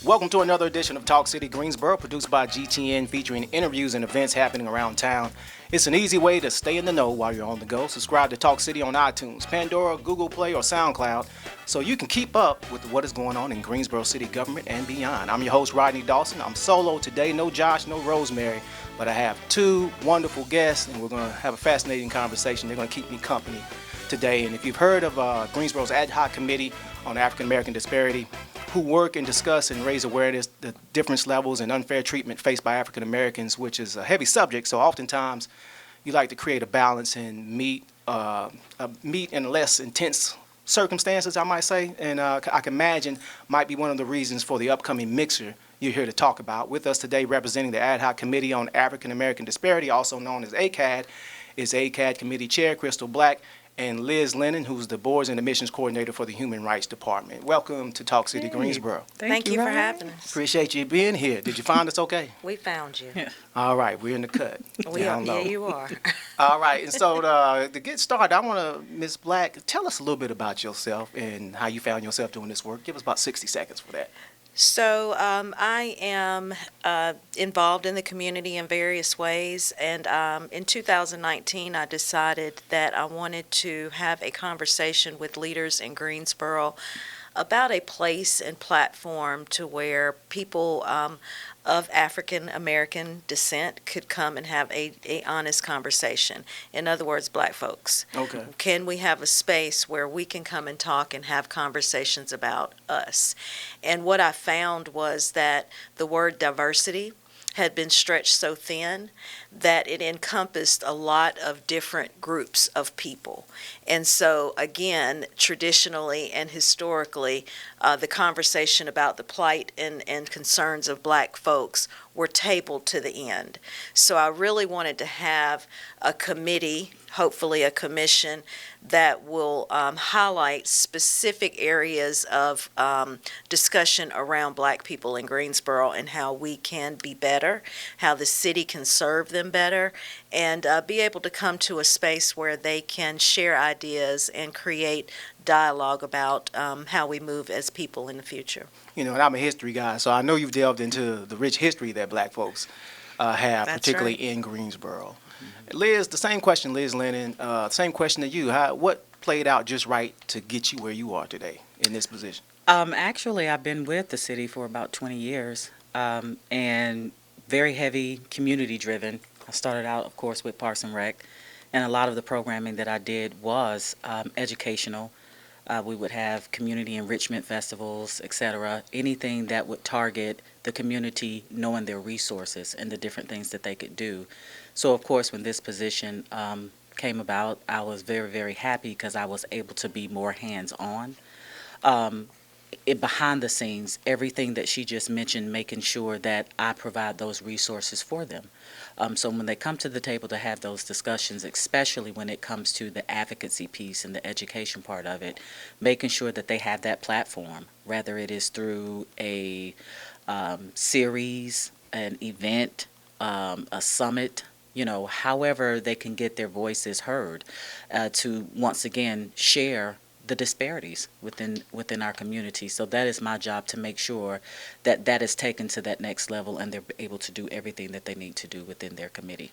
Welcome to another edition of Talk City Greensboro, produced by GTN, featuring interviews and events happening around town. It's an easy way to stay in the know while you're on the go. Subscribe to Talk City on iTunes, Pandora, Google Play, or SoundCloud so you can keep up with what is going on in Greensboro City government and beyond. I'm your host, Rodney Dawson. I'm solo today. No Josh, no Rosemary, but I have two wonderful guests, and we're going to have a fascinating conversation. They're going to keep me company today. And if you've heard of Greensboro's Adhoc Committee on African American Disparity, who work and discuss and raise awareness the difference levels and unfair treatment faced by African Americans, which is a heavy subject. So oftentimes you like to create a balance and meet in less intense circumstances, I might say. And I can imagine might be one of the reasons for the upcoming mixer you're here to talk about. With us today, representing the Ad Hoc Committee on African American Disparity, also known as ACAAD, is ACAAD Committee Chair Crystal Black, and Liz Lennon, who's the Boards and Admissions Coordinator for the Human Rights Department. Welcome to Talk City Greensboro. Thank you for having us. Appreciate you being here. Did you find us okay? We found you. Yeah. All right, we're in the cut. Yeah, you are. All right, and so to get started, I want to, Ms. Black, tell us a little bit about yourself and how you found yourself doing this work. Give us about 60 seconds for that. So I am involved in the community in various ways, and in 2019 I decided that I wanted to have a conversation with leaders in Greensboro about a place and platform to where people of African American descent could come and have a honest conversation. In other words, black folks. Okay. Can we have a space where we can come and talk and have conversations about us? And what I found was that the word diversity had been stretched so thin that it encompassed a lot of different groups of people. And so, again, traditionally and historically, the conversation about the plight and concerns of black folks were tabled to the end. So I really wanted to have a committee, hopefully a commission, that will highlight specific areas of discussion around black people in Greensboro and how we can be better, how the city can serve them better, and be able to come to a space where they can share ideas and create dialogue about how we move as people in the future. You know, and I'm a history guy, so I know you've delved into the rich history that black folks have, That's particularly right. in Greensboro. Liz, the same question, Liz Lennon, same question to you. What played out just right to get you where you are today in this position? Actually, I've been with the city for about 20 years, and very heavy community driven. I started out, of course, with Parks and Rec, and a lot of the programming that I did was educational. We would have community enrichment festivals, etc., anything that would target the community knowing their resources and the different things that they could do. So, of course, when this position came about, I was very, very happy because I was able to be more hands-on. Behind the scenes, everything that she just mentioned, making sure that I provide those resources for them. So when they come to the table to have those discussions, especially when it comes to the advocacy piece and the education part of it, making sure that they have that platform, whether it is through a series, an event, a summit, you know, however they can get their voices heard to once again share the disparities within our community. So that is my job, to make sure that that is taken to that next level and they're able to do everything that they need to do within their committee.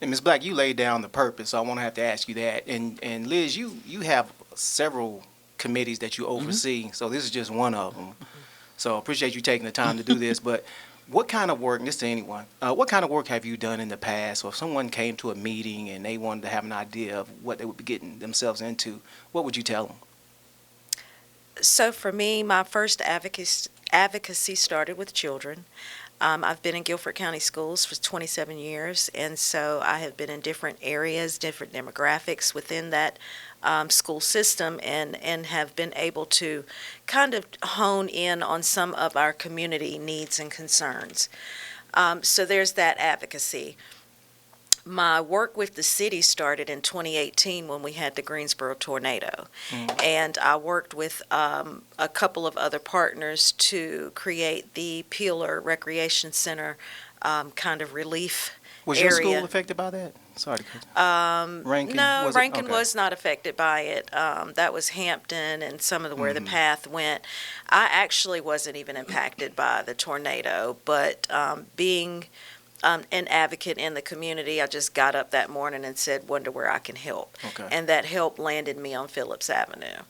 And Ms. Black, you laid down the purpose, so I want to have to ask you that. And Liz, you have several committees that you oversee, so this is just one of them. So I appreciate you taking the time to do this. But what kind of work, this to anyone, what kind of work have you done in the past? Or if someone came to a meeting and they wanted to have an idea of what they would be getting themselves into, what would you tell them? So for me, my first advocacy started with children. I've been in Guilford County Schools for 27 years, and so I have been in different areas, different demographics within that school system, and have been able to kind of hone in on some of our community needs and concerns. So there's that advocacy. My work with the city started in 2018 when we had the Greensboro tornado. And I worked with a couple of other partners to create the Peeler Recreation Center kind of relief Was area. your school affected by that? Sorry to cut. Rankin? No, was it? Rankin Okay. was not affected by it. That was Hampton and some of where the Mm-hmm. path went. I actually wasn't even impacted by the tornado, but being an advocate in the community, I just got up that morning and said, wonder where I can help. Okay. And that help landed me on Phillips Avenue.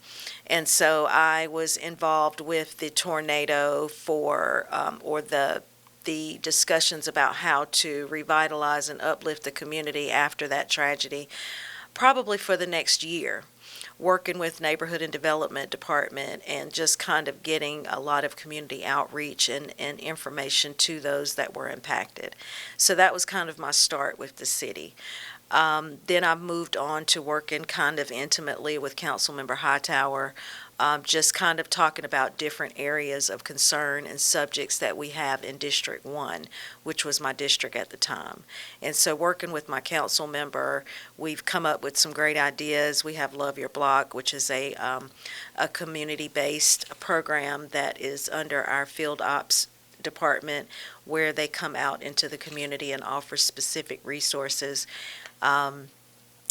And so I was involved with the tornado or the discussions about how to revitalize and uplift the community after that tragedy, probably for the next year, working with neighborhood and development department and just kind of getting a lot of community outreach and information to those that were impacted. So that was kind of my start with the city. Then I moved on to working kind of intimately with Councilmember Hightower, just kind of talking about different areas of concern and subjects that we have in District 1, which was my district at the time. And so working with my council member, we've come up with some great ideas. We have Love Your Block, which is a community-based program that is under our field ops department, where they come out into the community and offer specific resources.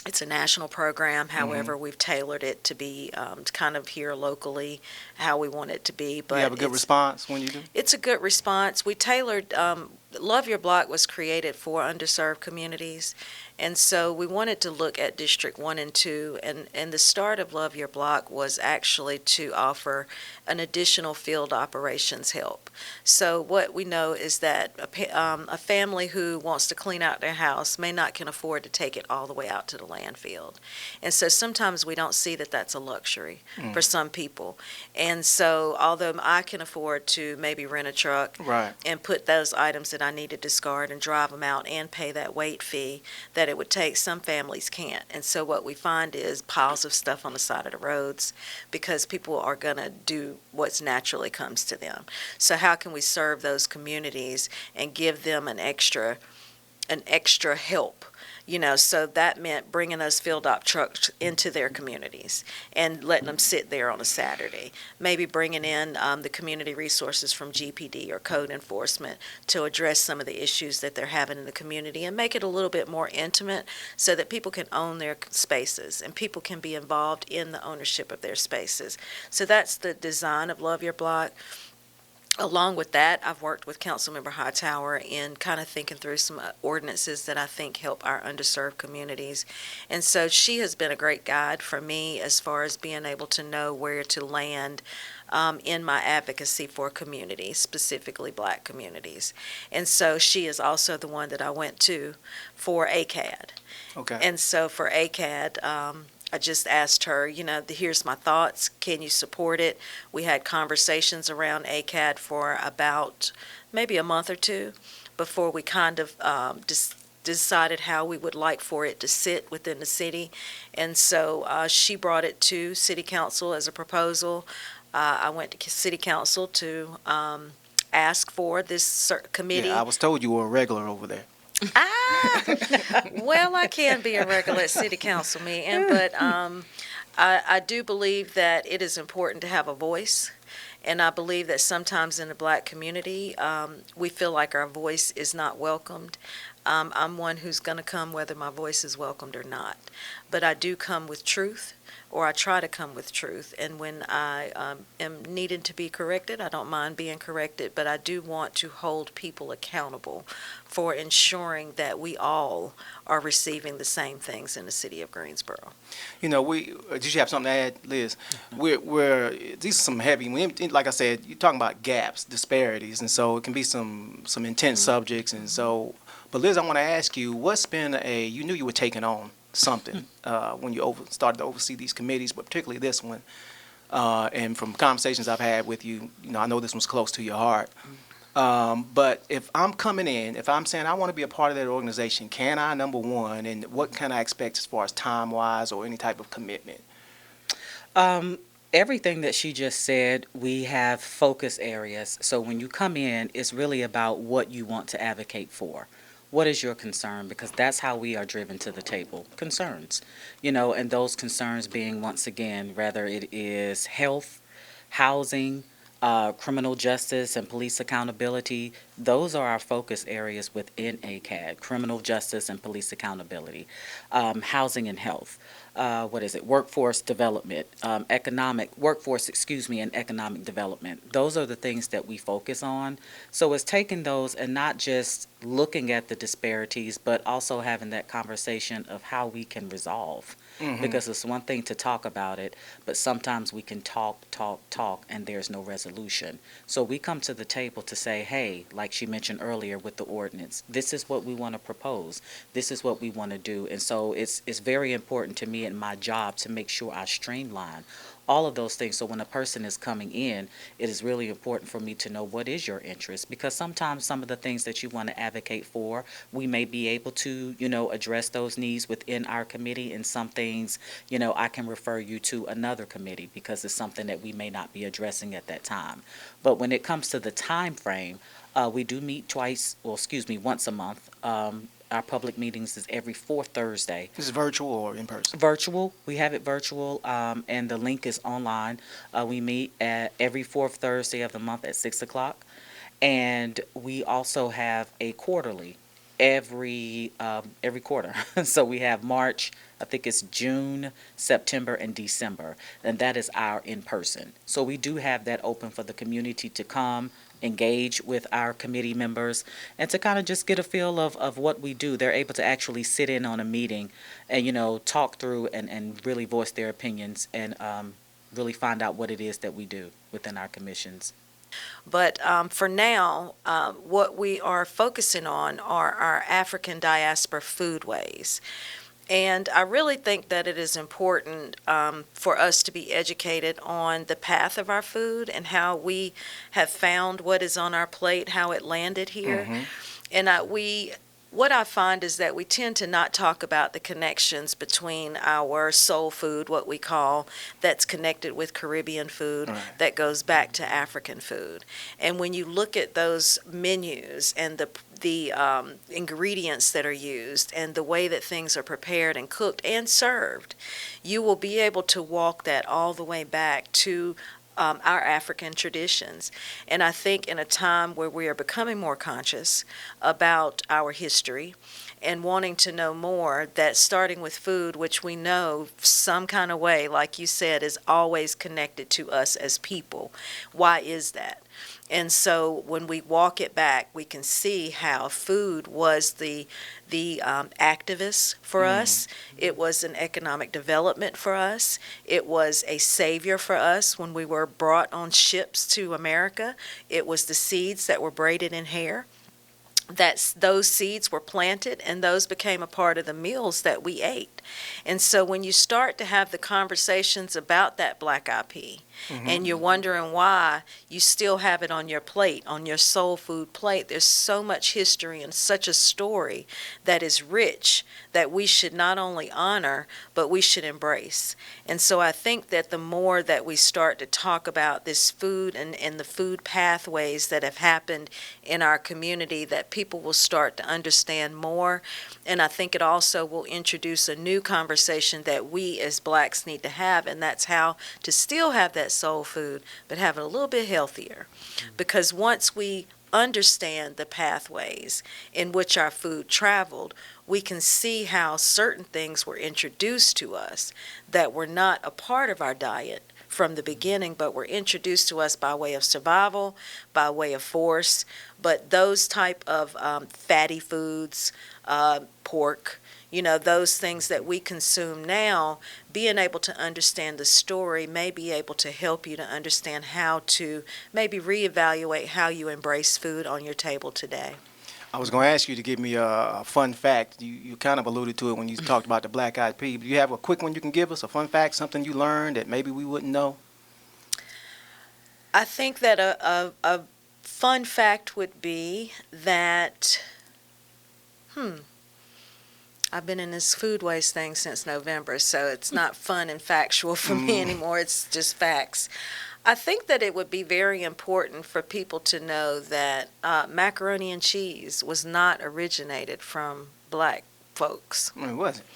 It's a national program. However, we've tailored it to be kind of here locally how we want it to be. But you have a good response when you do? It's a good response. We tailored, Love Your Block was created for underserved communities. And so we wanted to look at District 1 and 2. And the start of Love Your Block was actually to offer an additional field operations help. So what we know is that a family who wants to clean out their house may not can afford to take it all the way out to the landfill. And so sometimes we don't see that that's a luxury for some people. And so although I can afford to maybe rent a truck Right. and put those items that I need to discard and drive them out and pay that weight fee that it would take, some families can't. And so what we find is piles of stuff on the side of the roads because people are going to do what's naturally comes to them. So how can we serve those communities and give them an extra help? So that meant bringing those field op trucks into their communities and letting them sit there on a Saturday. Maybe bringing in the community resources from GPD or code enforcement to address some of the issues that they're having in the community and make it a little bit more intimate so that people can own their spaces and people can be involved in the ownership of their spaces. So that's the design of Love Your Block. Along with that, I've worked with Councilmember Hightower in kind of thinking through some ordinances that I think help our underserved communities. And so she has been a great guide for me as far as being able to know where to land in my advocacy for communities, specifically Black communities. And so she is also the one that I went to for ACAAD. Okay. And so for ACAAD, I just asked her, here's my thoughts. Can you support it? We had conversations around ACAAD for about maybe a month or two before we kind of decided how we would like for it to sit within the city. And so she brought it to City Council as a proposal. I went to City Council to ask for this committee. Yeah, I was told you were a regular over there. Well, I can be a regular at City Council meeting, but I do believe that it is important to have a voice. And I believe that sometimes in the Black community, we feel like our voice is not welcomed. I'm one who's going to come whether my voice is welcomed or not. But I do come with truth, or I try to come with truth. And when I am needed to be corrected, I don't mind being corrected, but I do want to hold people accountable for ensuring that we all are receiving the same things in the city of Greensboro. Did you have something to add, Liz? These are some heavy, like I said, you're talking about gaps, disparities, and so it can be some intense subjects. And so, but Liz, I want to ask you, you knew you were taking on something when you started to oversee these committees, but particularly this one. And from conversations I've had with you, I know this one's close to your heart. But if I'm coming in, if I'm saying I want to be a part of that organization, can I, number one, and what can I expect as far as time-wise or any type of commitment? Everything that she just said, we have focus areas. So when you come in, it's really about what you want to advocate for. What is your concern? Because that's how we are driven to the table. Concerns, and those concerns being, once again, whether it is health, housing, criminal justice and police accountability. Those are our focus areas within ACAAD: criminal justice and police accountability, housing and health. Workforce development, and economic development. Those are the things that we focus on. So it's taking those and not just looking at the disparities, but also having that conversation of how we can resolve. Because it's one thing to talk about it, but sometimes we can talk, and there's no resolution. So we come to the table to say, hey, like she mentioned earlier with the ordinance, this is what we want to propose. This is what we want to do. And so it's very important to me in my job to make sure I streamline all of those things. So when a person is coming in, it is really important for me to know what is your interest, because sometimes some of the things that you want to advocate for, we may be able to, address those needs within our committee, and some things, I can refer you to another committee because it's something that we may not be addressing at that time. But when it comes to the time frame, we do meet once a month. Our public meetings is every fourth Thursday. This is virtual or in person? Virtual. We have it virtual, and the link is online. We meet at every fourth Thursday of the month at 6 o'clock. And we also have a quarterly every quarter. So we have March, I think it's June, September, and December. And that is our in-person. So we do have that open for the community to come, engage with our committee members, and to kind of just get a feel of what we do. They're able to actually sit in on a meeting and, talk through and really voice their opinions and really find out what it is that we do within our commissions. But for now, what we are focusing on are our African Diaspora foodways. And I really think that it is important for us to be educated on the path of our food and how we have found what is on our plate, how it landed here. And what I find is that we tend to not talk about the connections between our soul food, what we call, that's connected with Caribbean food, that goes back to African food. And when you look at those menus and the ingredients that are used and the way that things are prepared and cooked and served, you will be able to walk that all the way back to our African traditions. And I think in a time where we are becoming more conscious about our history and wanting to know more, that starting with food, which we know some kind of way, like you said, is always connected to us as people. Why is that? And so when we walk it back, we can see how food was the activist for us. It was an economic development for us. It was a savior for us when we were brought on ships to America. It was the seeds that were braided in hair. Those seeds were planted, and those became a part of the meals that we ate. And so when you start to have the conversations about that black eyed pea, and you're wondering why you still have it on your plate, on your soul food plate, there's so much history and such a story that is rich that we should not only honor, but we should embrace. And so I think that the more that we start to talk about this food and the food pathways that have happened in our community, that people will start to understand more. And I think it also will introduce a new conversation that we as blacks need to have, and that's how to still have that soul food, but have it a little bit healthier. Because once we understand the pathways in which our food traveled, we can see how certain things were introduced to us that were not a part of our diet from the beginning, but were introduced to us by way of survival, by way of force. But those type of fatty foods, pork, those things that we consume now, being able to understand the story may be able to help you to understand how to maybe reevaluate how you embrace food on your table today. I was going to ask you to give me a fun fact. You kind of alluded to it when you talked about the black eyed pea. Do you have a quick one you can give us, a fun fact, something you learned that maybe we wouldn't know? I think that a fun fact would be that, I've been in this foodways thing since November, so it's not fun and factual for me anymore. It's just facts. I think that it would be very important for people to know that macaroni and cheese was not originated from black folks. It wasn't.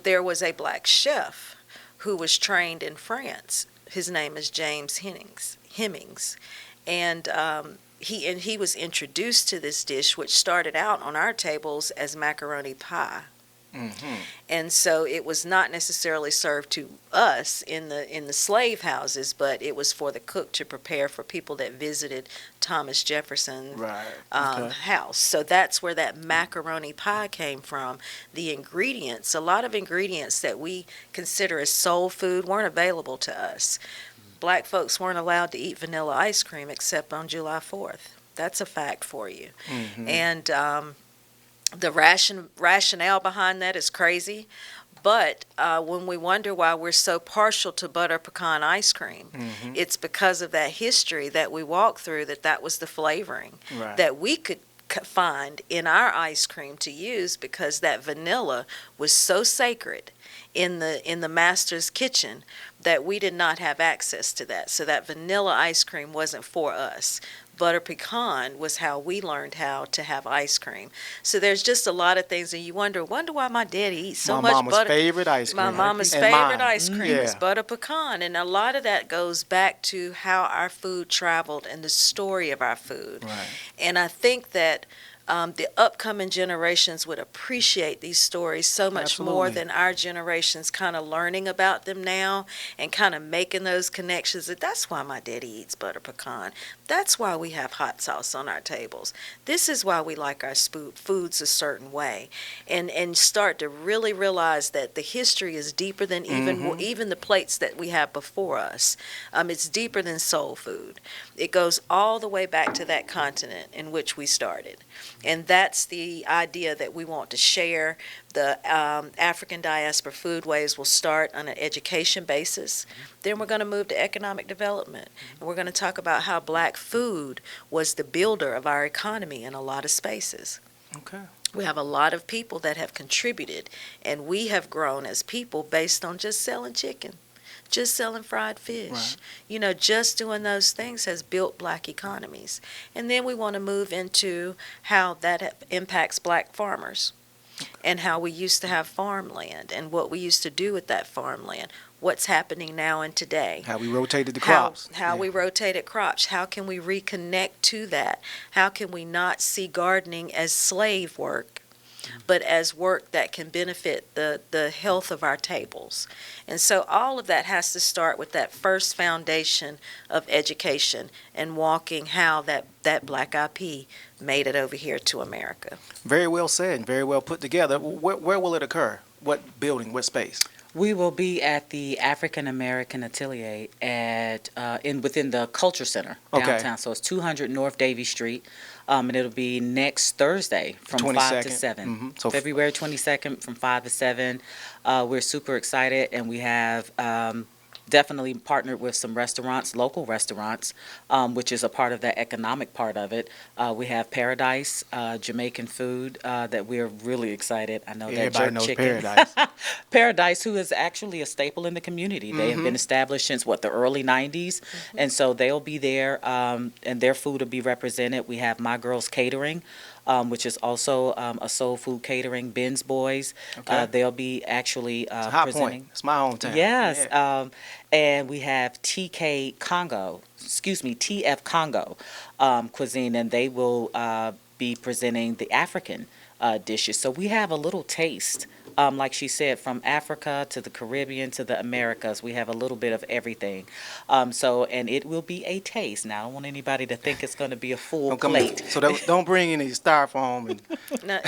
There was a black chef who was trained in France. His name is James Hennings. Hemmings, and he was introduced to this dish, which started out on our tables as macaroni pie. Mm-hmm. And so it was not necessarily served to us in the slave houses, but it was for the cook to prepare for people that visited Thomas Jefferson's house. So that's where that macaroni pie came from. The ingredients, a lot of ingredients that we consider as soul food, weren't available to us. Black folks weren't allowed to eat vanilla ice cream except on July 4th. That's a fact for you. Mm-hmm. And the rationale behind that is crazy, but when we wonder why we're so partial to butter pecan ice cream, Mm-hmm. it's because of that history that we walked through, that was the flavoring Right. that we could find in our ice cream to use, because that vanilla was so sacred in the master's kitchen that we did not have access to that. So that vanilla ice cream wasn't for us. Butter pecan was how we learned how to have ice cream. So there's just a lot of things, and you wonder why my daddy eats so much mama's butter. favorite ice cream. My mama's And favorite mine. ice cream is Yeah. butter pecan, and a lot of that goes back to how our food traveled and the story of our food. Right. And I think that the upcoming generations would appreciate these stories so much more Absolutely. than our generations kind of learning about them now and kind of making those connections. That's why my daddy eats butter pecan. That's why we have hot sauce on our tables. This is why we like our foods a certain way. And start to really realize that the history is deeper than even the plates that we have before us. It's deeper than soul food. It goes all the way back to that continent in which we started. And that's the idea that we want to share. The African Diaspora Foodways will start on an education basis. Then we're going to move to economic development. And we're going to talk about how black food was the builder of our economy in a lot of spaces. Okay. We have a lot of people that have contributed, and we have grown as people based on just selling chicken, just selling fried fish. Right. Just doing those things has built black economies. And then we want to move into how that impacts black farmers and how we used to have farmland and what we used to do with that farmland. What's happening now and today. How we rotated the crops. How we rotated crops. How can we reconnect to that? How can we not see gardening as slave work, but as work that can benefit the health of our tables? And so all of that has to start with that first foundation of education and walking how that black IP made it over here to America. Very well said and very well put together. Where will it occur? What building? What space? We will be at the African American Atelier within the Culture Center downtown. So it's 200 North Davie Street, and it'll be next Thursday from 5 to 7. Mm-hmm. So February 22nd from 5 to 7. We're super excited, and we have definitely partnered with some restaurants, local restaurants, which is a part of the economic part of it. We have Paradise, Jamaican food that we're really excited. I know that everybody jerk knows chicken. Paradise. Paradise, who is actually a staple in the community. They have been established since, the early 90s. And so they'll be there, and their food will be represented. We have My Girls Catering, which is also a soul food catering, Ben's Boys. Okay. They'll be actually It's a high presenting. point. It's my hometown. Yes. Yeah. And we have TF Congo cuisine, and they will be presenting the African dishes. So we have a little taste, like she said, from Africa to the Caribbean to the Americas. We have a little bit of everything. And it will be a taste. Now, I don't want anybody to think it's going to be a full plate. So don't bring any styrofoam and No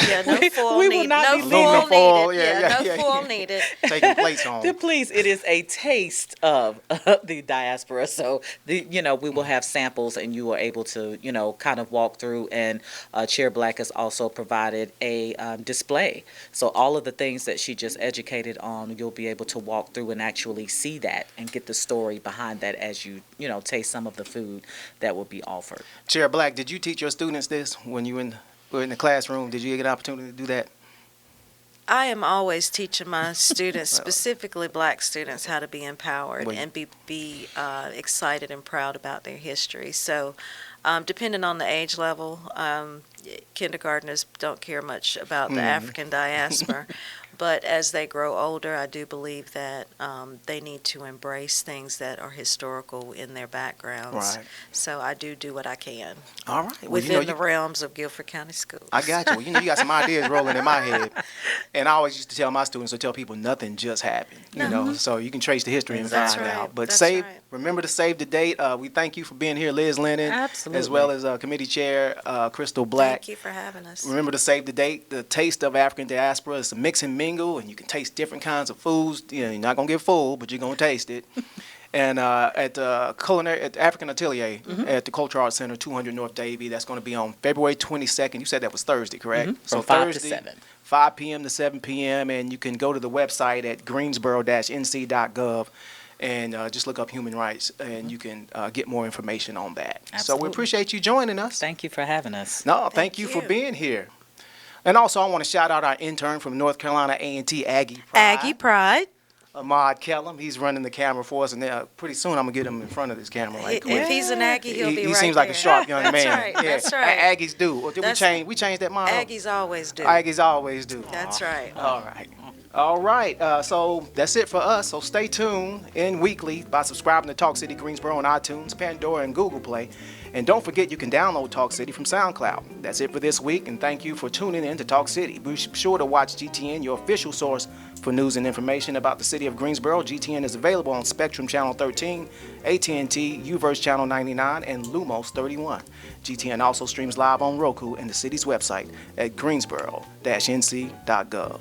foil we will needed. not No be foil leaving foil. needed. Yeah, No yeah. foil needed. taking plates home. Please, it is a taste of the diaspora. So, we will have samples, and you are able to, kind of walk through. And Chair Black has also provided a display. So all of the things that she just educated on, you'll be able to walk through and actually see that and get the story behind that as you taste some of the food that will be offered. Chair Black, did you teach your students this when you were in the classroom? Did you get an opportunity to do that? I am always teaching my students, specifically black students, how to be empowered Well, and be excited and proud about their history. So depending on the age level, kindergartners don't care much about the African diaspora. But as they grow older, I do believe that they need to embrace things that are historical in their backgrounds. Right. So I do what I can All right. Well, within the realms of Guilford County Schools. I got you. Well, you got some ideas rolling in my head. And I always used to tell my students, or tell people, nothing just happened. You know, so you can trace the history and That's find right. out. But That's save, right. remember to save the date. We thank you for being here, Liz Lennon. Absolutely. As well as Committee Chair Crystal Black. Thank you for having us. Remember to save the date. The Taste of African Diaspora is a mix and mingle, and you can taste different kinds of foods. You know, you're not going to get full, but you're going to taste it. And at the African Atelier at the Cultural Arts Center, 200 North Davie, that's going to be on February 22nd. You said that was Thursday, correct? From So 5 Thursday, to 7. 5 p.m. to 7 p.m. And you can go to the website at greensboro-nc.gov and just look up human rights, and you can get more information on that. So Absolutely. we appreciate you joining us. Thank you for having us. No, thank you for you. being here. And also, I want to shout out our intern from North Carolina A&T, Aggie Pride. Aggie Pride. Ahmad Kellum. He's running the camera for us, and pretty soon I'm going to get him in front of this camera right quick. If he's an Aggie, he'll be right He seems like a there. sharp young That's man. right, Yeah. that's right. Aggies do. Or did That's- we change that motto? Aggies always do. Aggies always do. That's right. All right. All right. So that's it for us. So stay tuned in weekly by subscribing to Talk City Greensboro on iTunes, Pandora, and Google Play. And don't forget, you can download Talk City from SoundCloud. That's it for this week, and thank you for tuning in to Talk City. Be sure to watch GTN, your official source for news and information about the city of Greensboro. GTN is available on Spectrum Channel 13, AT&T, UVerse Channel 99, and Lumos 31. GTN also streams live on Roku and the city's website at greensboro-nc.gov.